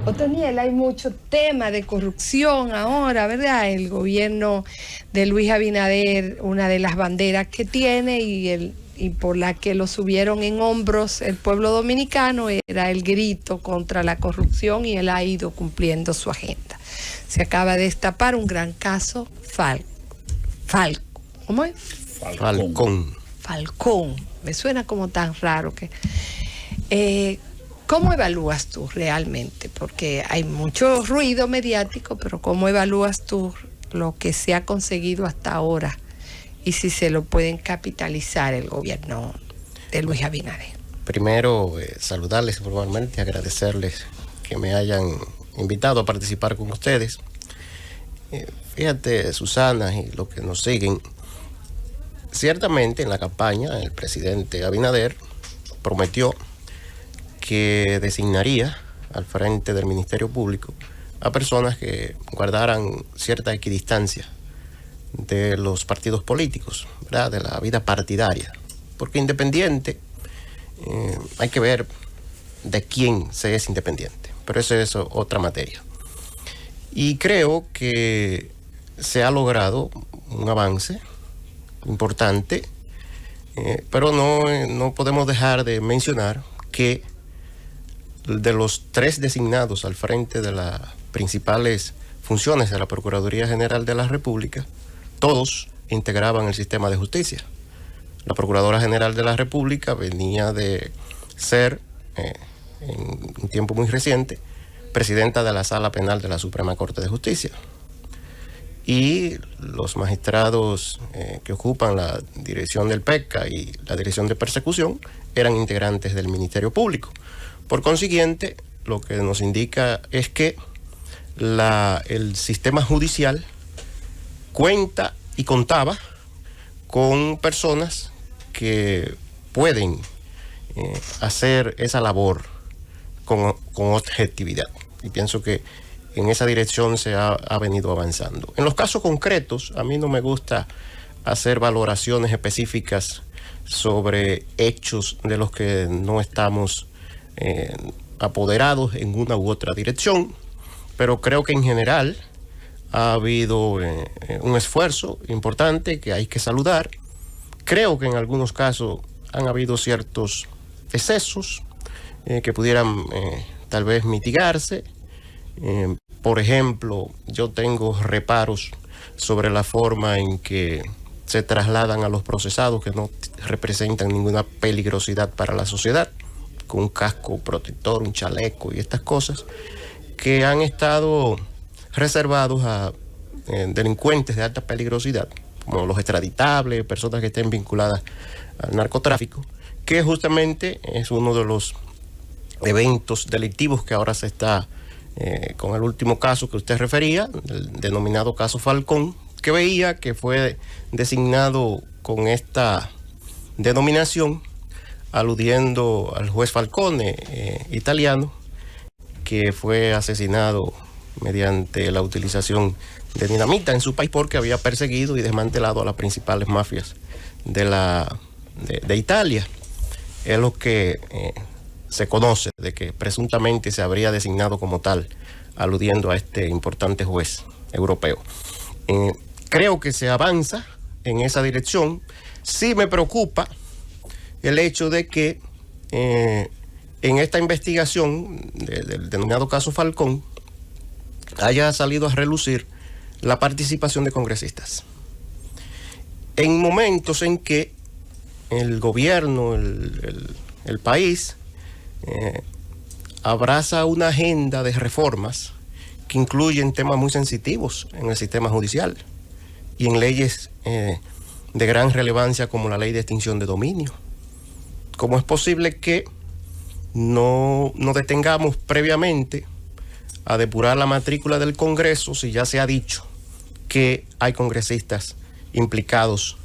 Otoniel, hay mucho tema de corrupción ahora, ¿verdad? El gobierno de Luis Abinader, una de las banderas que tiene y por la que lo subieron en hombros el pueblo dominicano era el grito contra la corrupción, y él ha ido cumpliendo su agenda. Se acaba de destapar un gran caso, ¿cómo es? Falcón. Me suena como tan raro que... ¿Cómo evalúas tú realmente? Porque hay mucho ruido mediático, pero ¿cómo evalúas tú lo que se ha conseguido hasta ahora? Y si se lo pueden capitalizar el gobierno de Luis Abinader. Primero, saludarles formalmente, agradecerles que me hayan invitado a participar con ustedes. Fíjate, Susana, y los que nos siguen, ciertamente en la campaña el presidente Abinader prometió que designaría al frente del Ministerio Público a personas que guardaran cierta equidistancia de los partidos políticos, ¿verdad? De la vida partidaria, porque independiente, hay que ver de quién se es independiente, pero eso es otra materia. Y creo que se ha logrado un avance importante, pero no podemos dejar de mencionar que de los 3 designados al frente de las principales funciones de la Procuraduría General de la República, todos integraban el sistema de justicia. La Procuradora General de la República venía de ser, en un tiempo muy reciente, presidenta de la Sala Penal de la Suprema Corte de Justicia. Y los magistrados que ocupan la dirección del PECA y la dirección de persecución eran integrantes del Ministerio Público. Por consiguiente, lo que nos indica es que el sistema judicial cuenta y contaba con personas que pueden hacer esa labor con objetividad. Y pienso que en esa dirección se ha venido avanzando. En los casos concretos, a mí no me gusta hacer valoraciones específicas sobre hechos de los que no estamos apoderados en una u otra dirección, pero creo que en general ha habido un esfuerzo importante que hay que saludar. Creo que en algunos casos han habido ciertos excesos que pudieran tal vez mitigarse. Por ejemplo, yo tengo reparos sobre la forma en que se trasladan a los procesados, que no representan ninguna peligrosidad para la sociedad, con un casco protector, un chaleco y estas cosas, que han estado reservados a delincuentes de alta peligrosidad, como los extraditables, personas que estén vinculadas al narcotráfico, que justamente es uno de los eventos delictivos que ahora se está, con el último caso que usted refería, el denominado caso Falcón, que veía que fue designado con esta denominación, aludiendo al juez Falcone, italiano, que fue asesinado mediante la utilización de dinamita en su país porque había perseguido y desmantelado a las principales mafias de Italia. Es lo que se conoce de que presuntamente se habría designado como tal, aludiendo a este importante juez europeo. Creo que se avanza en esa dirección. Sí me preocupa el hecho de que en esta investigación del denominado caso Falcón haya salido a relucir la participación de congresistas. En momentos en que el gobierno, el país, abraza una agenda de reformas que incluyen temas muy sensitivos en el sistema judicial y en leyes de gran relevancia como la ley de extinción de dominio. ¿Cómo es posible que no detengamos previamente a depurar la matrícula del Congreso si ya se ha dicho que hay congresistas implicados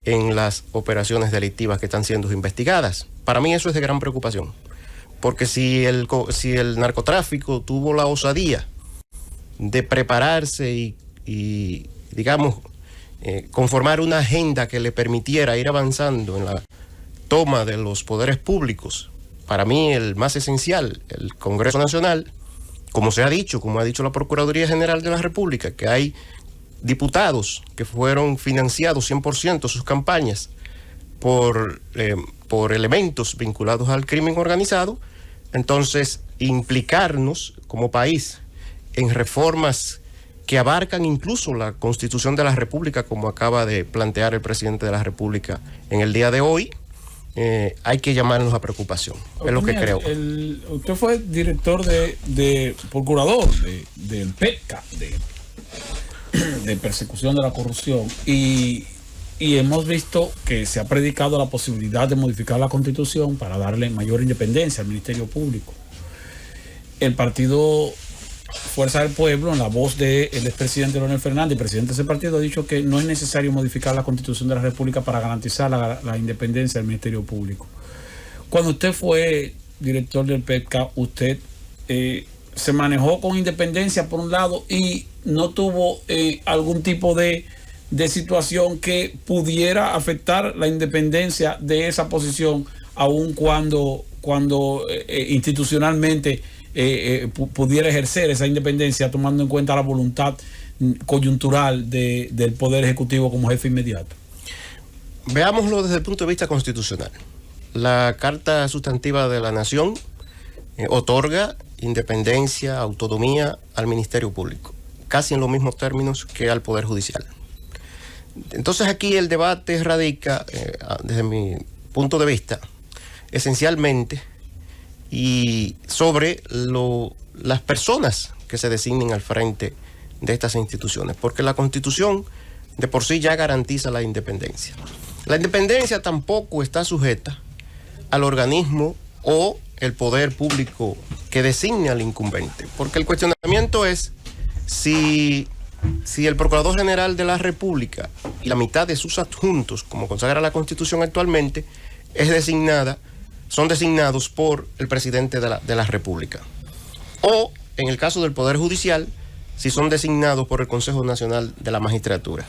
en las operaciones delictivas que están siendo investigadas? Para mí eso es de gran preocupación, porque si el narcotráfico tuvo la osadía de prepararse y digamos, conformar una agenda que le permitiera ir avanzando en la toma de los poderes públicos, para mí el más esencial, el Congreso Nacional, como se ha dicho, como ha dicho la Procuraduría General de la República, que hay diputados que fueron financiados 100% sus campañas por elementos vinculados al crimen organizado, entonces implicarnos como país en reformas que abarcan incluso la Constitución de la República, como acaba de plantear el presidente de la República en el día de hoy, hay que llamarnos a preocupación. Es lo que creo. Usted fue director de procurador del PETCA, de persecución de la corrupción, y hemos visto que se ha predicado la posibilidad de modificar la Constitución para darle mayor independencia al Ministerio Público. El partido Fuerza del Pueblo, en la voz del expresidente Leonel Fernández, presidente de ese partido, ha dicho que no es necesario modificar la Constitución de la República para garantizar la independencia del Ministerio Público. Cuando usted fue director del PETCA, usted se manejó con independencia por un lado y no tuvo algún tipo de situación que pudiera afectar la independencia de esa posición, aun cuando institucionalmente pudiera ejercer esa independencia, tomando en cuenta la voluntad coyuntural del Poder Ejecutivo como jefe inmediato. Veámoslo desde el punto de vista constitucional. La Carta Sustantiva de la Nación otorga independencia, autonomía al Ministerio Público, casi en los mismos términos que al Poder Judicial. Entonces aquí el debate radica, desde mi punto de vista, esencialmente y sobre las personas que se designen al frente de estas instituciones, porque la Constitución de por sí ya garantiza la independencia. La independencia tampoco está sujeta al organismo o el poder público que designe al incumbente, porque el cuestionamiento es si el Procurador General de la República y la mitad de sus adjuntos, como consagra la Constitución actualmente, son designados por el presidente de la República. O, en el caso del Poder Judicial, si son designados por el Consejo Nacional de la Magistratura.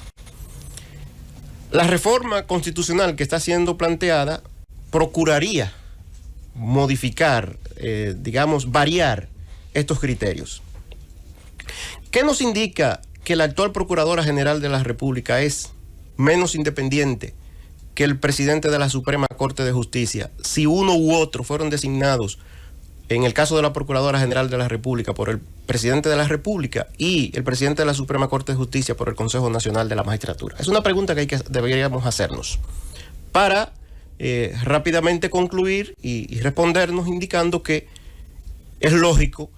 La reforma constitucional que está siendo planteada procuraría modificar, variar estos criterios. ¿Qué nos indica que la actual Procuradora General de la República es menos independiente que el presidente de la Suprema Corte de Justicia, si uno u otro fueron designados, en el caso de la Procuradora General de la República, por el presidente de la República y el presidente de la Suprema Corte de Justicia por el Consejo Nacional de la Magistratura? Es una pregunta que deberíamos hacernos para rápidamente concluir y respondernos indicando que es lógico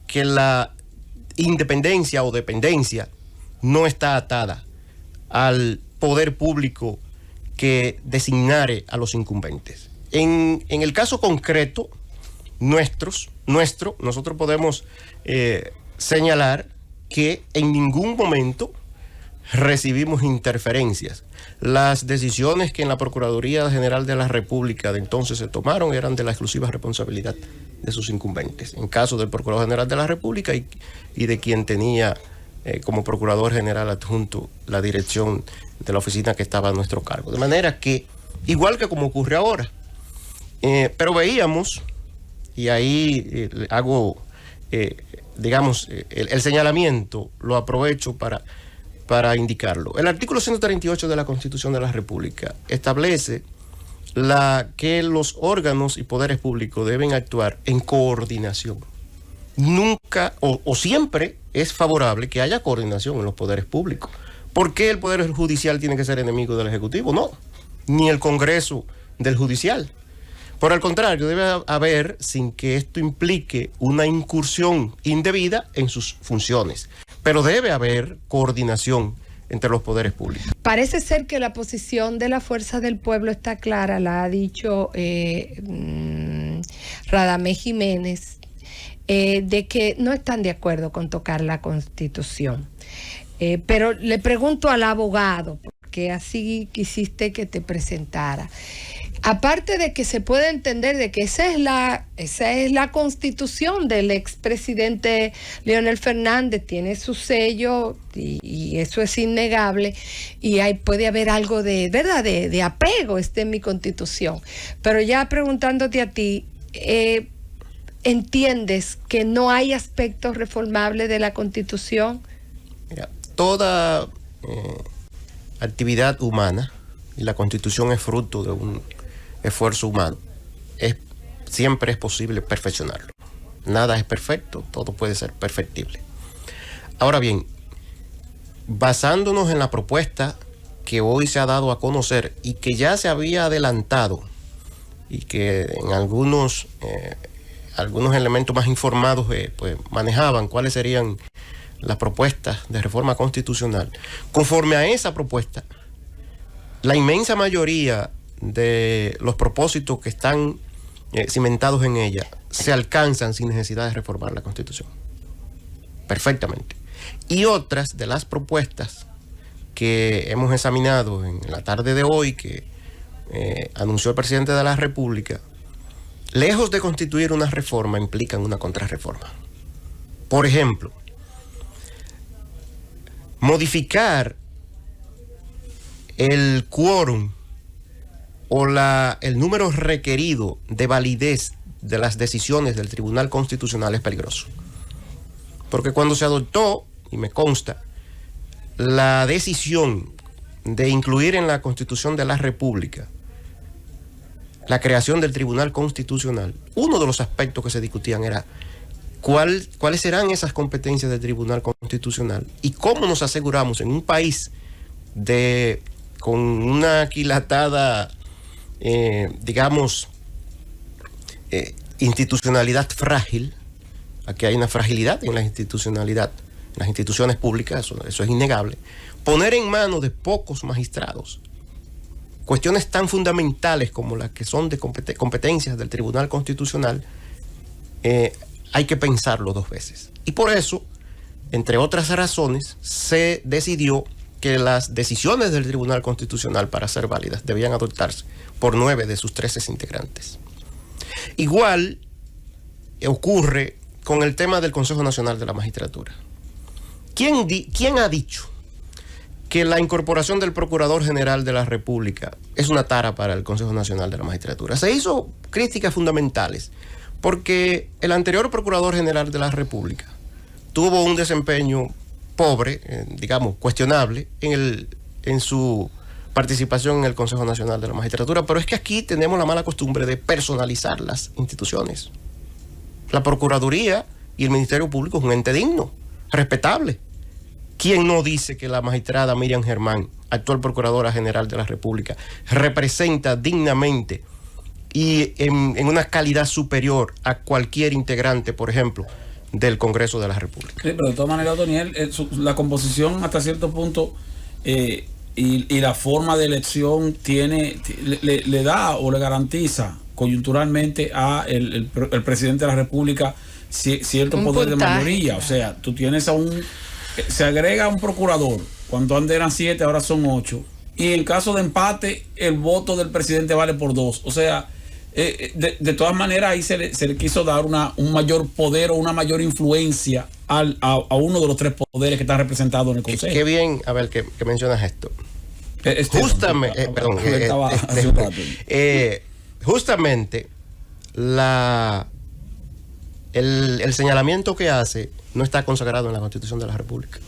que la independencia o dependencia no está atada al poder público que designare a los incumbentes. En el caso concreto nosotros podemos señalar que en ningún momento recibimos interferencias. Las decisiones que en la Procuraduría General de la República de entonces se tomaron eran de la exclusiva responsabilidad de sus incumbentes. En caso del Procurador General de la República y de quien tenía como Procurador General adjunto la dirección de la oficina que estaba a nuestro cargo. De manera que, igual que como ocurre ahora, pero veíamos, y ahí hago, el señalamiento, lo aprovecho para indicarlo. El artículo 138 de la Constitución de la República establece que los órganos y poderes públicos deben actuar en coordinación. Nunca o siempre es favorable que haya coordinación en los poderes públicos. ¿Por qué el Poder Judicial tiene que ser enemigo del Ejecutivo? No, ni el Congreso del Judicial. Por el contrario, debe haber, sin que esto implique una incursión indebida en sus funciones, pero debe haber coordinación entre los poderes públicos. Parece ser que la posición de la Fuerza del Pueblo está clara, la ha dicho Radamés Jiménez, de que no están de acuerdo con tocar la Constitución. Pero le pregunto al abogado, porque así quisiste que te presentara. Aparte de que se puede entender de que esa es la constitución del expresidente Leonel Fernández, tiene su sello y eso es innegable, y puede haber algo de verdad de apego, en mi constitución. Pero ya preguntándote a ti, entiendes que no hay aspectos reformables de la Constitución? Mira, toda actividad humana, y la Constitución es fruto de un esfuerzo humano, siempre es posible perfeccionarlo. Nada es perfecto, todo puede ser perfectible. Ahora bien, basándonos en la propuesta que hoy se ha dado a conocer y que ya se había adelantado y que en algunos elementos más informados pues manejaban cuáles serían las propuestas de reforma constitucional. Conforme a esa propuesta, la inmensa mayoría de los propósitos que están cimentados en ella se alcanzan sin necesidad de reformar la Constitución. Perfectamente. Y otras de las propuestas que hemos examinado en la tarde de hoy, que anunció el presidente de la República, lejos de constituir una reforma, implican una contrarreforma. Por ejemplo, modificar el quórum o el número requerido de validez de las decisiones del Tribunal Constitucional es peligroso. Porque cuando se adoptó, y me consta, la decisión de incluir en la Constitución de la República la creación del Tribunal Constitucional, uno de los aspectos que se discutían era cuáles serán esas competencias del Tribunal Constitucional y cómo nos aseguramos en un país con una aquilatada, institucionalidad frágil. Aquí hay una fragilidad en la institucionalidad, en las instituciones públicas, eso es innegable. Poner en manos de pocos magistrados cuestiones tan fundamentales como las que son de competencias del Tribunal Constitucional, hay que pensarlo dos veces. Y por eso, entre otras razones, se decidió que las decisiones del Tribunal Constitucional, para ser válidas, debían adoptarse por 9 de sus 13 integrantes. Igual ocurre con el tema del Consejo Nacional de la Magistratura. ¿Quién ha dicho que la incorporación del Procurador General de la República es una tara para el Consejo Nacional de la Magistratura? Se hizo críticas fundamentales porque el anterior Procurador General de la República tuvo un desempeño pobre, cuestionable, en su participación en el Consejo Nacional de la Magistratura, pero es que aquí tenemos la mala costumbre de personalizar las instituciones. La Procuraduría y el Ministerio Público es un ente digno, respetable. ¿Quién no dice que la magistrada Miriam Germán, actual Procuradora General de la República, representa dignamente y en una calidad superior a cualquier integrante, por ejemplo, del Congreso de la República? Sí, pero de todas maneras, Doniel, la composición hasta cierto punto y la forma de elección le da o le garantiza coyunturalmente a el presidente de la República cierto poder de mayoría. O sea, tú tienes se agrega un procurador, cuando antes eran 7, ahora son 8, y en caso de empate, el voto del presidente vale por 2. O sea, de todas maneras ahí se le quiso dar un mayor poder o una mayor influencia a uno de los 3 poderes que están representados en el Consejo. Qué bien, a ver, que mencionas esto. Justamente el señalamiento que hace no está consagrado en la Constitución de la República.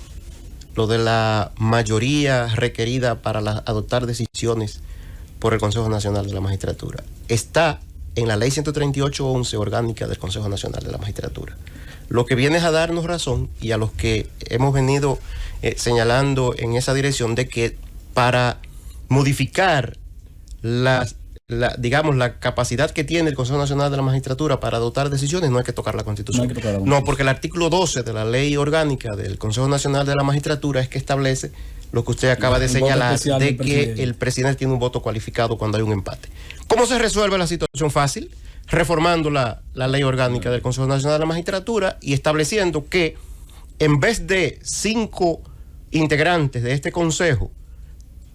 Lo de la mayoría requerida para adoptar decisiones por el Consejo Nacional de la Magistratura está en la Ley 138-11 orgánica del Consejo Nacional de la Magistratura. Lo que viene es a darnos razón, y a los que hemos venido señalando en esa dirección, de que para modificar la capacidad que tiene el Consejo Nacional de la Magistratura para adoptar decisiones, no hay que tocar la Constitución. No, porque el artículo 12 de la Ley Orgánica del Consejo Nacional de la Magistratura es que establece lo que usted acaba de señalar, de que el presidente tiene un voto cualificado cuando hay un empate. ¿Cómo se resuelve la situación? Fácil, reformando la Ley Orgánica del Consejo Nacional de la Magistratura y estableciendo que en vez de 5 integrantes de este Consejo,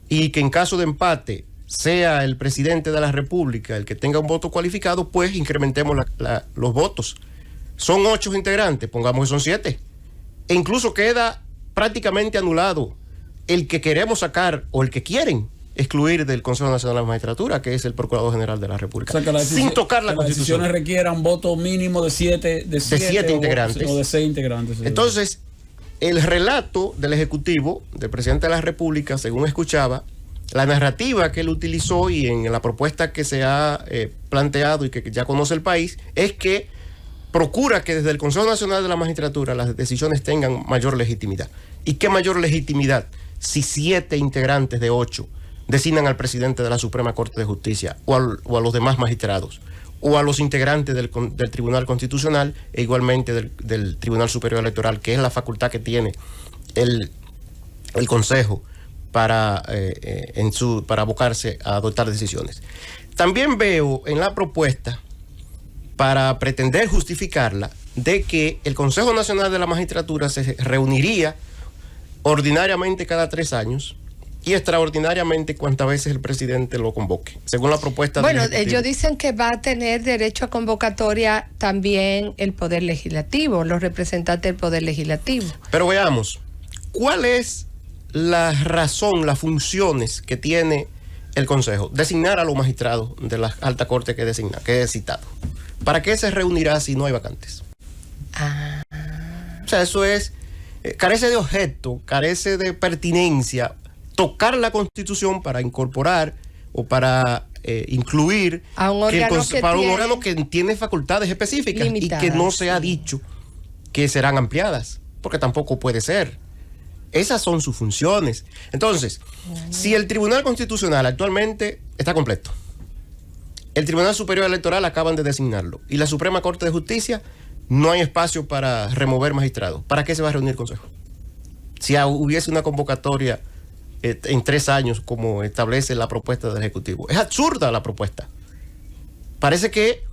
y que en caso de empate sea el presidente de la República el que tenga un voto cualificado, pues incrementemos los votos. Son 8 integrantes, pongamos que son 7. E incluso queda prácticamente anulado el que queremos sacar, o el que quieren excluir del Consejo Nacional de la Magistratura, que es el Procurador General de la República, O sea, sin tocar la Constitución. Las decisiones requieran voto mínimo de siete integrantes. O de 6 integrantes. Entonces, el relato del Ejecutivo, del Presidente de la República, según escuchaba, la narrativa que él utilizó y en la propuesta que se ha planteado y que ya conoce el país, es que procura que desde el Consejo Nacional de la Magistratura las decisiones tengan mayor legitimidad. ¿Y qué mayor legitimidad si 7 integrantes de 8 designan al presidente de la Suprema Corte de Justicia o a los demás magistrados o a los integrantes del Tribunal Constitucional e igualmente del Tribunal Superior Electoral, que es la facultad que tiene el Consejo para abocarse a adoptar decisiones? También veo en la propuesta, para pretender justificarla, de que el Consejo Nacional de la Magistratura se reuniría ordinariamente cada 3 años y extraordinariamente cuantas veces el presidente lo convoque, según la propuesta del Ejecutivo. Ellos dicen que va a tener derecho a convocatoria también el Poder Legislativo, los representantes del Poder Legislativo. Pero veamos, ¿cuál es la razón, las funciones que tiene el Consejo? Designar a los magistrados de la alta corte que he citado. ¿Para qué se reunirá si no hay vacantes? O sea, eso es, carece de objeto, carece de pertinencia, tocar la Constitución para incorporar o para incluir a un órgano que tiene facultades específicas limitadas, y que no se ha dicho que serán ampliadas, porque tampoco puede ser. Esas son sus funciones. Entonces, si el Tribunal Constitucional actualmente está completo, el Tribunal Superior Electoral acaban de designarlo y la Suprema Corte de Justicia, no hay espacio para remover magistrados, ¿para qué se va a reunir el Consejo? Si hubiese una convocatoria en 3 años, como establece la propuesta del Ejecutivo. Es absurda la propuesta. Parece que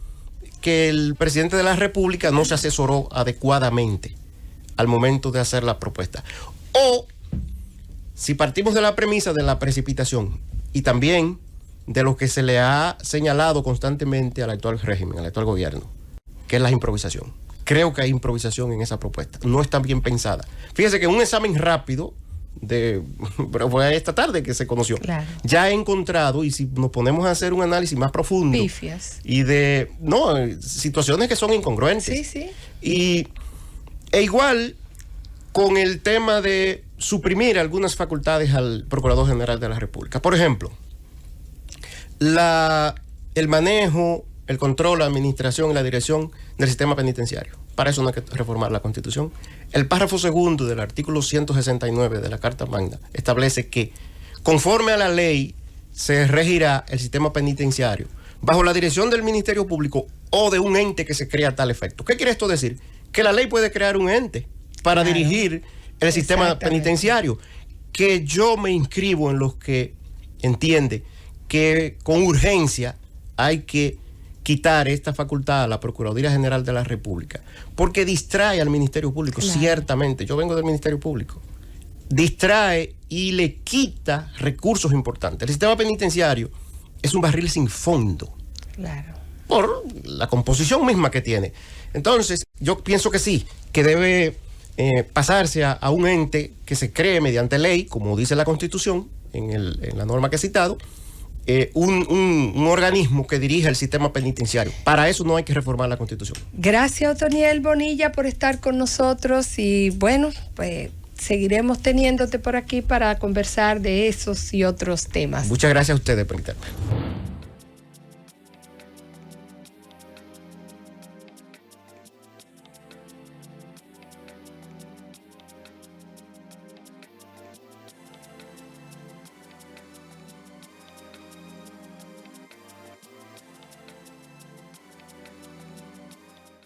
el presidente de la República no se asesoró adecuadamente al momento de hacer la propuesta. O, si partimos de la premisa de la precipitación y también de lo que se le ha señalado constantemente al actual régimen, al actual gobierno, que es la improvisación. Creo que hay improvisación en esa propuesta. No está bien pensada. Fíjese que un examen rápido, pero fue esta tarde que se conoció, claro, ya he encontrado, y si nos ponemos a hacer un análisis más profundo, pifias y situaciones que son incongruentes. Sí. E igual con el tema de suprimir algunas facultades al Procurador General de la República. Por ejemplo, el manejo, el control, la administración y la dirección del sistema penitenciario. Para eso no hay que reformar la Constitución. El párrafo 2 del artículo 169 de la Carta Magna establece que, conforme a la ley, se regirá el sistema penitenciario bajo la dirección del Ministerio Público o de un ente que se crea a tal efecto. ¿Qué quiere esto decir? Que la ley puede crear un ente para dirigir el sistema penitenciario. Que yo me inscribo en los que entiende que con urgencia hay que quitar esta facultad a la Procuraduría General de la República, porque distrae al Ministerio Público, claro. Ciertamente, yo vengo del Ministerio Público, distrae y le quita recursos importantes. El sistema penitenciario es un barril sin fondo, claro, por la composición misma que tiene. Entonces, yo pienso que sí, que debe pasarse a un ente que se cree mediante ley, como dice la Constitución, en la norma que he citado, un organismo que dirija el sistema penitenciario. Para eso no hay que reformar la Constitución. Gracias, Otoniel Bonilla, por estar con nosotros y bueno, pues seguiremos teniéndote por aquí para conversar de esos y otros temas. Muchas gracias a ustedes por invitarme.